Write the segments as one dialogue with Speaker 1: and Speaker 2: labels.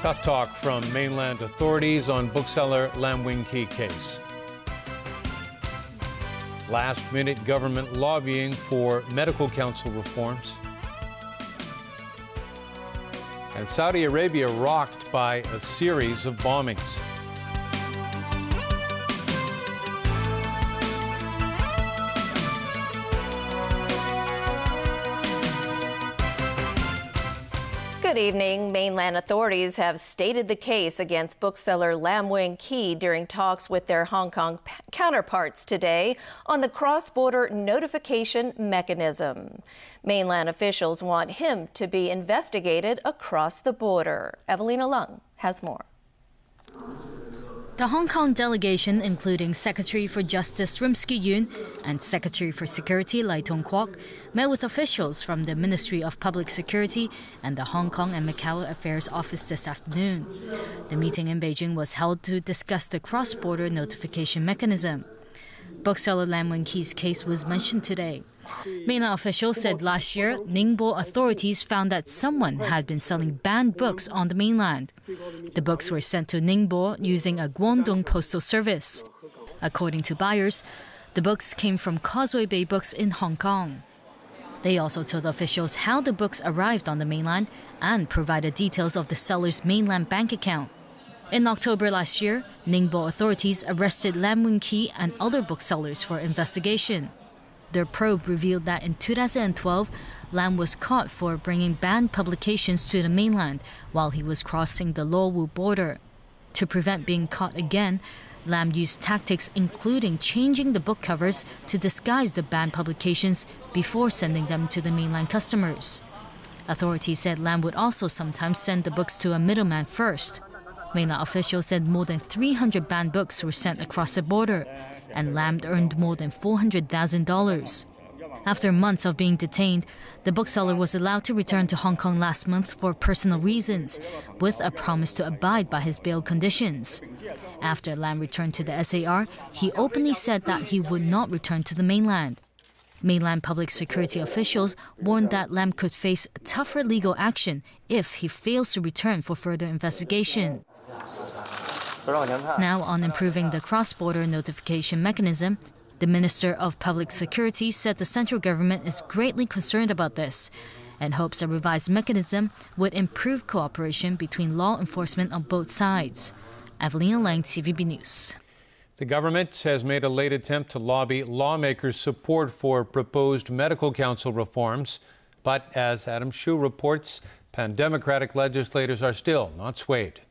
Speaker 1: Tough talk from mainland authorities on bookseller Lam Wing-Kee case. Last-minute government lobbying for medical council reforms. And Saudi Arabia rocked by a series of bombings.
Speaker 2: Good evening. Mainland authorities have stated the case against bookseller Lam Wing-Kee during talks with their Hong Kong counterparts today on the cross-border notification mechanism. Mainland officials want him to be investigated across the border. Evelina Lung has more.
Speaker 3: The Hong Kong delegation, including Secretary for Justice Rimsky-Yuen and Secretary for Security Lai Tong-kwok, met with officials from the Ministry of Public Security and the Hong Kong and Macau Affairs Office this afternoon. The meeting in Beijing was held to discuss the cross-border notification mechanism. Bookseller Lam Wing-Kee's case was mentioned today. Mainland officials said last year, Ningbo authorities found that someone had been selling banned books on the mainland. The books were sent to Ningbo using a Guangdong postal service. According to buyers, the books came from Causeway Bay Books in Hong Kong. They also told officials how the books arrived on the mainland and provided details of the seller's mainland bank account. In October last year, Ningbo authorities arrested Lam Wing-Kee and other booksellers for investigation. Their probe revealed that in 2012, Lam was caught for bringing banned publications to the mainland while he was crossing the Lo Wu border. To prevent being caught again, Lam used tactics including changing the book covers to disguise the banned publications before sending them to the mainland customers. Authorities said Lam would also sometimes send the books to a middleman first. Mainland officials said more than 300 banned books were sent across the border, and Lam earned more than $400,000. After months of being detained, the bookseller was allowed to return to Hong Kong last month for personal reasons, with a promise to abide by his bail conditions. After Lam returned to the SAR, he openly said that he would not return to the mainland. Mainland public security officials warned that Lam could face tougher legal action if he fails to return for further investigation. Now, on improving the cross-border notification mechanism, the Minister of Public Security said the central government is greatly concerned about this and hopes a revised mechanism would improve cooperation between law enforcement on both sides. Evelina Lang, TVB News.
Speaker 1: The government has made a late attempt to lobby lawmakers' support for proposed medical council reforms. But as Adam Shu reports, pan-democratic legislators are still not swayed.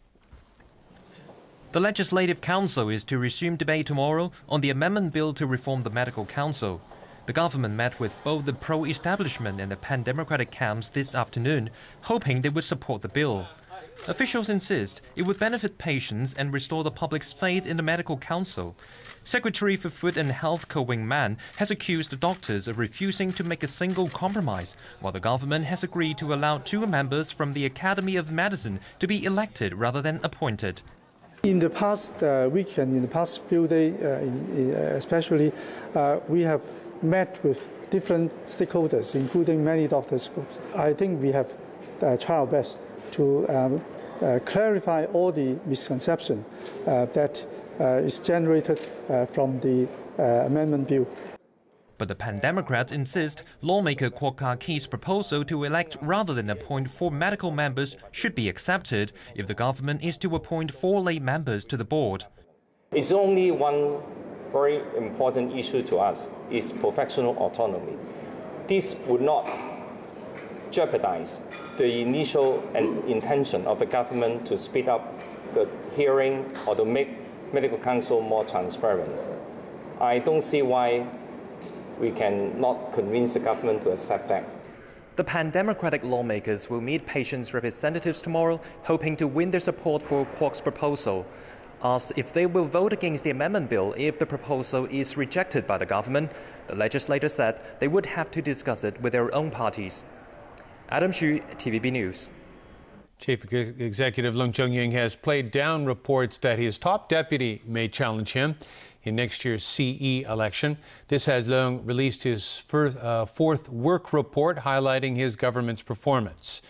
Speaker 4: The Legislative Council is to resume debate tomorrow on the amendment bill to reform the Medical Council. The government met with both the pro-establishment and the pan-democratic camps this afternoon, hoping they would support the bill. Officials insist it would benefit patients and restore the public's faith in the Medical Council. Secretary for Food and Health Ko Wing-man has accused the doctors of refusing to make a single compromise, while the government has agreed to allow 2 members from the Academy of Medicine to be elected rather than appointed.
Speaker 5: In the past week and in the past few days, especially, we have met with different stakeholders, including many doctors' groups. I think we have tried our best to clarify all the misconception that is generated from the amendment bill.
Speaker 4: But the pan-democrats insist lawmaker Kwok Ka-Kie's proposal to elect rather than appoint 4 medical members should be accepted if the government is to appoint 4 lay members to the board.
Speaker 6: It's only one very important issue to us, is professional autonomy. This would not jeopardize the initial intention of the government to speed up the hearing or to make medical council more transparent. I don't see why we cannot convince the government to accept that.
Speaker 4: The pan-democratic lawmakers will meet patients' representatives tomorrow, hoping to win their support for Kwok's proposal. Asked if they will vote against the amendment bill if the proposal is rejected by the government, the legislators said they would have to discuss it with their own parties. Adam Xu, TVB News.
Speaker 1: Chief Executive Leung Chun-ying has played down reports that his top deputy may challenge him in next year's CE election. This has Leung released his fourth work report highlighting his government's performance.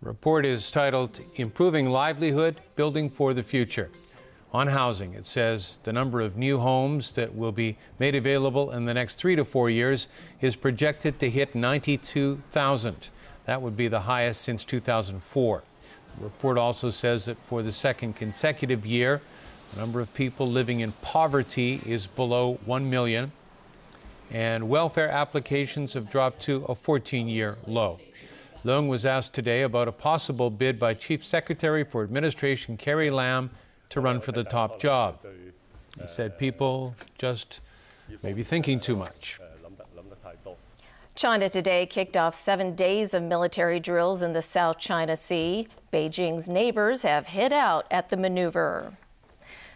Speaker 1: The report is titled Improving Livelihood, Building for the Future. On housing, it says the number of new homes that will be made available in the next 3 to 4 years is projected to hit 92,000. That would be the highest since 2004. The report also says that for the second consecutive year, the number of people living in poverty is below 1 million, and welfare applications have dropped to a 14-year low. Leung was asked today about a possible bid by Chief Secretary for Administration Carrie Lam to run for the top job. He said people just may be thinking too much.
Speaker 2: China today kicked off 7 days of military drills in the South China Sea. Beijing's neighbors have hit out at the maneuver.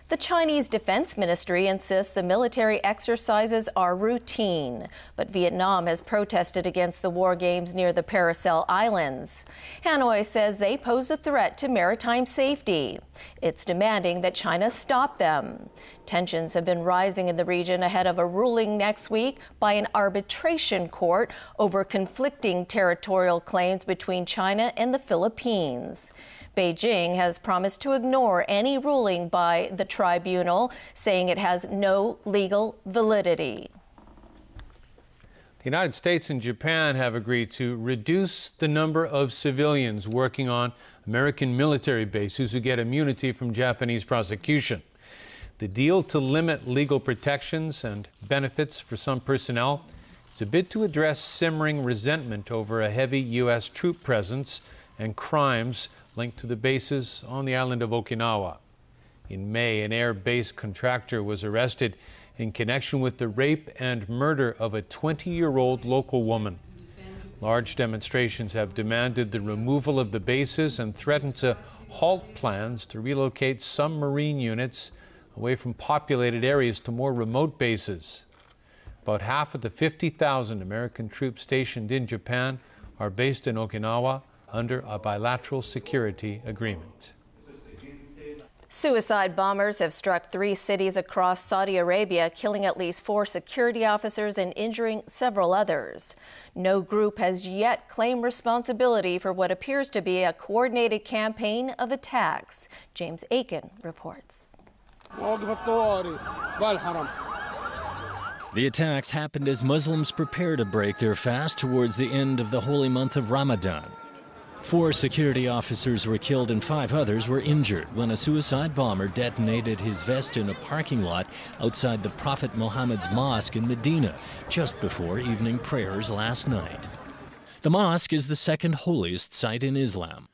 Speaker 2: The Chinese Defense Ministry insists the military exercises are routine, but Vietnam has protested against the war games near the Paracel Islands. Hanoi says they pose a threat to maritime safety. It's demanding that China stop them. Tensions have been rising in the region ahead of a ruling next week by an arbitration court over conflicting territorial claims between China and the Philippines. Beijing has promised to ignore any ruling by the tribunal, saying it has no legal validity.
Speaker 1: The United States and Japan have agreed to reduce the number of civilians working on American military bases who get immunity from Japanese prosecution. The deal to limit legal protections and benefits for some personnel is a bid to address simmering resentment over a heavy U.S. troop presence and crimes linked to the bases on the island of Okinawa. In May, an air base contractor was arrested in connection with the rape and murder of a 20-year-old local woman. Large demonstrations have demanded the removal of the bases and threatened to halt plans to relocate some Marine units away from populated areas to more remote bases. About half of the 50,000 American troops stationed in Japan are based in Okinawa under a bilateral security agreement.
Speaker 2: Suicide bombers have struck 3 cities across Saudi Arabia, killing at least 4 security officers and injuring several others. No group has yet claimed responsibility for what appears to be a coordinated campaign of attacks. James Aiken reports.
Speaker 7: The attacks happened as Muslims prepare to break their fast towards the end of the holy month of Ramadan. 4 security officers were killed and 5 others were injured when a suicide bomber detonated his vest in a parking lot outside the Prophet Muhammad's mosque in Medina just before evening prayers last night. The mosque is the second holiest site in Islam.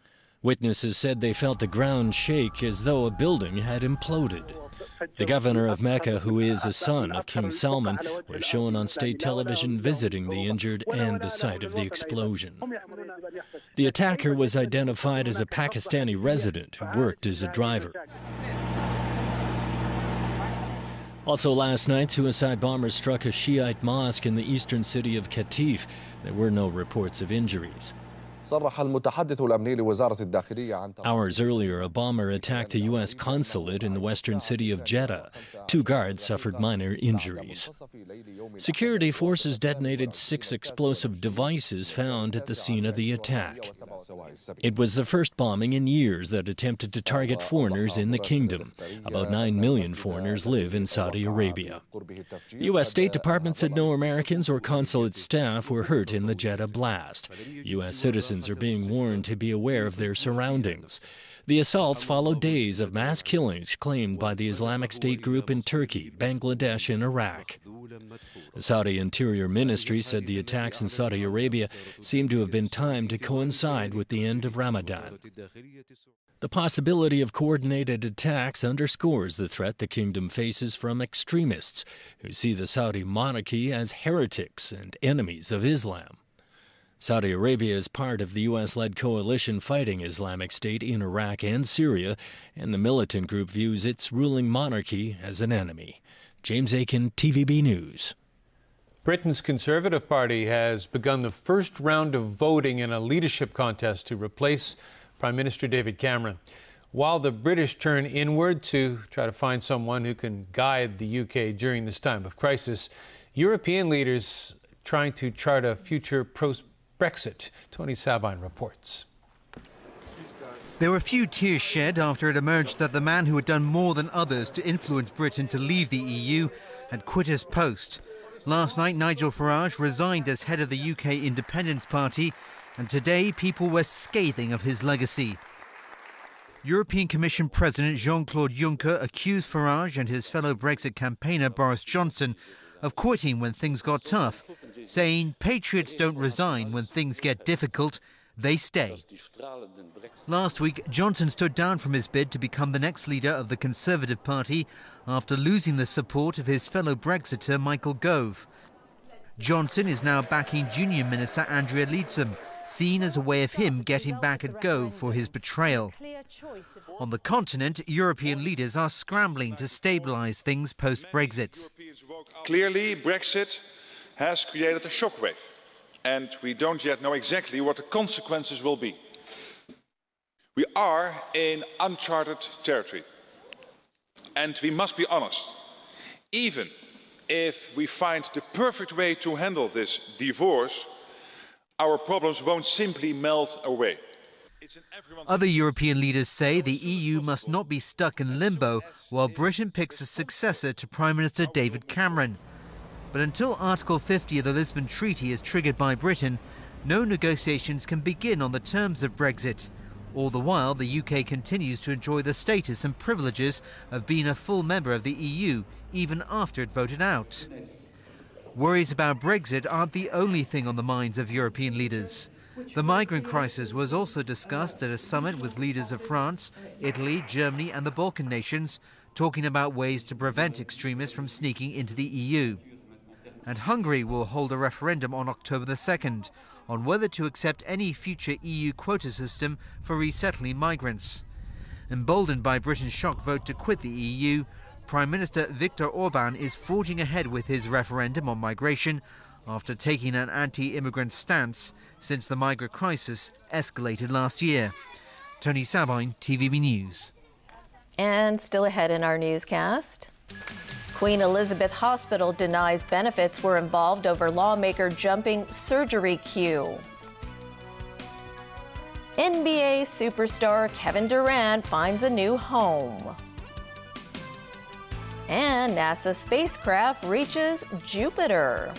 Speaker 7: Witnesses said they felt the ground shake as though a building had imploded. The governor of Mecca, who is a son of King Salman, was shown on state television visiting the injured and the site of the explosion. The attacker was identified as a Pakistani resident who worked as a driver. Also last night, suicide bombers struck a Shiite mosque in the eastern city of Qatif. There were no reports of injuries. Hours earlier, a bomber attacked the U.S. consulate in the western city of Jeddah. 2 guards suffered minor injuries. Security forces detonated 6 explosive devices found at the scene of the attack. It was the first bombing in years that attempted to target foreigners in the kingdom. About 9 million foreigners live in Saudi Arabia. The U.S. State Department said no Americans or consulate staff were hurt in the Jeddah blast. U.S. citizens are being warned to be aware of their surroundings. The assaults follow days of mass killings claimed by the Islamic State group in Turkey, Bangladesh, and Iraq. The Saudi Interior Ministry said the attacks in Saudi Arabia seem to have been timed to coincide with the end of Ramadan. The possibility of coordinated attacks underscores the threat the kingdom faces from extremists who see the Saudi monarchy as heretics and enemies of Islam. Saudi Arabia is part of the U.S.-led coalition fighting Islamic State in Iraq and Syria, and the militant group views its ruling monarchy as an enemy. James Aiken, TVB News.
Speaker 1: Britain's Conservative Party has begun the first round of voting in a leadership contest to replace Prime Minister David Cameron. While the British turn inward to try to find someone who can guide the UK during this time of crisis, European leaders trying to chart a future post-Brexit. Tony Sabine reports.
Speaker 8: There were few tears shed after it emerged that the man who had done more than others to influence Britain to leave the EU had quit his post. Last night, Nigel Farage resigned as head of the UK Independence Party, and today people were scathing of his legacy. European Commission President Jean-Claude Juncker accused Farage and his fellow Brexit campaigner Boris Johnson of quitting when things got tough, saying patriots don't resign when things get difficult, they stay. Last week, Johnson stood down from his bid to become the next leader of the Conservative Party after losing the support of his fellow Brexiter Michael Gove. Johnson is now backing Junior Minister Andrea Leadsom, seen as a way of him getting back at Gove for his betrayal. On the continent, European leaders are scrambling to stabilise things post-Brexit.
Speaker 9: Clearly, Brexit has created a shockwave, and we don't yet know exactly what the consequences will be. We are in uncharted territory, and we must be honest. Even if we find the perfect way to handle this divorce, our problems won't simply melt away.
Speaker 8: Other European leaders say the EU must not be stuck in limbo while Britain picks a successor to Prime Minister David Cameron. But until Article 50 of the Lisbon Treaty is triggered by Britain, no negotiations can begin on the terms of Brexit. All the while, the UK continues to enjoy the status and privileges of being a full member of the EU, even after it voted out. Worries about Brexit aren't the only thing on the minds of European leaders. The migrant crisis was also discussed at a summit with leaders of France, Italy, Germany and the Balkan nations, talking about ways to prevent extremists from sneaking into the EU. And Hungary will hold a referendum on October the 2nd on whether to accept any future EU quota system for resettling migrants. Emboldened by Britain's shock vote to quit the EU, Prime Minister Viktor Orban is forging ahead with his referendum on migration after taking an anti-immigrant stance since the migrant crisis escalated last year. Tony Sabine, TVB News.
Speaker 2: And still ahead in our newscast, Queen Elizabeth Hospital denies benefits were involved over lawmaker jumping surgery queue. NBA superstar Kevin Durant finds a new home. And NASA spacecraft reaches Jupiter.